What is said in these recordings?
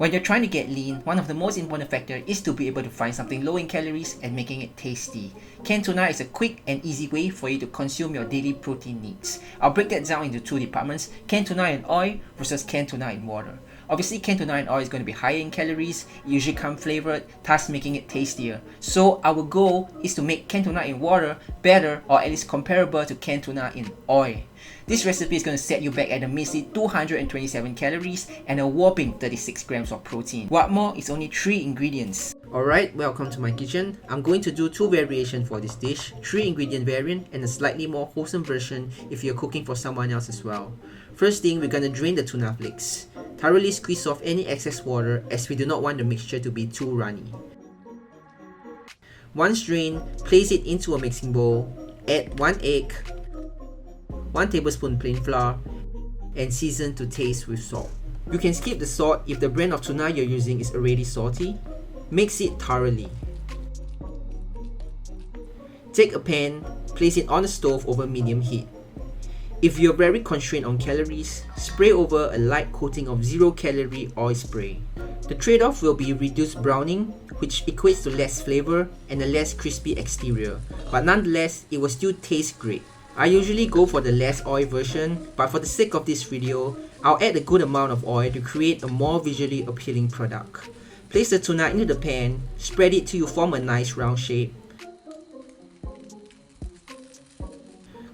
When you're trying to get lean, one of the most important factors is to be able to find something low in calories and making it tasty. Canned tuna is a quick and easy way for you to consume your daily protein needs. I'll break that down into two departments: canned tuna in oil versus canned tuna in water. Obviously, canned tuna in oil is going to be higher in calories, it usually comes flavored, thus making it tastier. So our goal is to make canned tuna in water better, or at least comparable to canned tuna in oil. This recipe is going to set you back at a measly 227 calories and a whopping 36 grams of protein. What more, it's only 3 ingredients. Alright, welcome to my kitchen. I'm going to do 2 variations for this dish, 3 ingredient variant and a slightly more wholesome version if you're cooking for someone else as well. First thing, we're going to drain the tuna flakes. Thoroughly squeeze off any excess water as we do not want the mixture to be too runny. Once drained, place it into a mixing bowl, add 1 egg, 1 tablespoon plain flour, and season to taste with salt. You can skip the salt if the brand of tuna you're using is already salty. Mix it thoroughly. Take a pan, place it on the stove over medium heat. If you're very constrained on calories, spray over a light coating of 0-calorie oil spray. The trade-off will be reduced browning, which equates to less flavor and a less crispy exterior, but nonetheless, it will still taste great. I usually go for the less oil version, but for the sake of this video, I'll add a good amount of oil to create a more visually appealing product. Place the tuna into the pan, spread it till you form a nice round shape.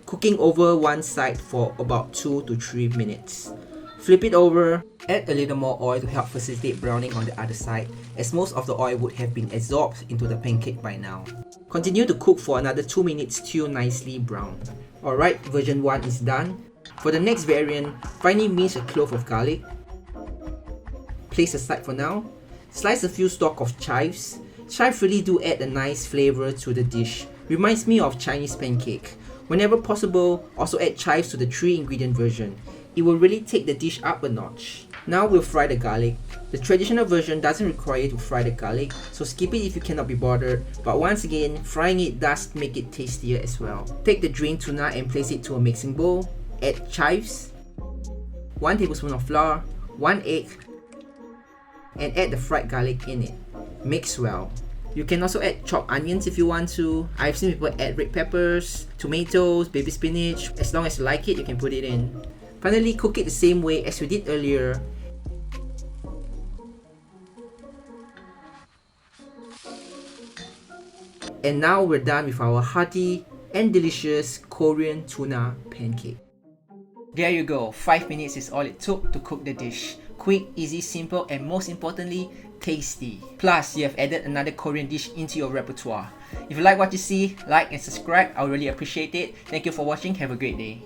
Cooking over one side for about 2 to 3 minutes. Flip it over, add a little more oil to help facilitate browning on the other side, as most of the oil would have been absorbed into the pancake by now. Continue to cook for another 2 minutes till nicely browned. Alright, version 1 is done. For the next variant, finely mince a clove of garlic. Place aside for now. Slice a few stalk of chives. Chives really do add a nice flavor to the dish. Reminds me of Chinese pancake. Whenever possible, also add chives to the 3 ingredient version. It will really take the dish up a notch. Now we'll fry the garlic. The traditional version doesn't require you to fry the garlic, so skip it if you cannot be bothered, but once again, frying it does make it tastier as well. Take the drained tuna and place it to a mixing bowl. Add chives, 1 tablespoon of flour, 1 egg, and add the fried garlic in it. Mix well. You can also add chopped onions if you want to. I've seen people add red peppers, tomatoes, baby spinach. As long as you like it, you can put it in. Finally, cook it the same way as we did earlier. And now we're done with our hearty and delicious Korean tuna pancake. There you go, 5 minutes is all it took to cook the dish. Quick, easy, simple, and most importantly, tasty. Plus, you have added another Korean dish into your repertoire. If you like what you see, like and subscribe, I would really appreciate it. Thank you for watching, have a great day.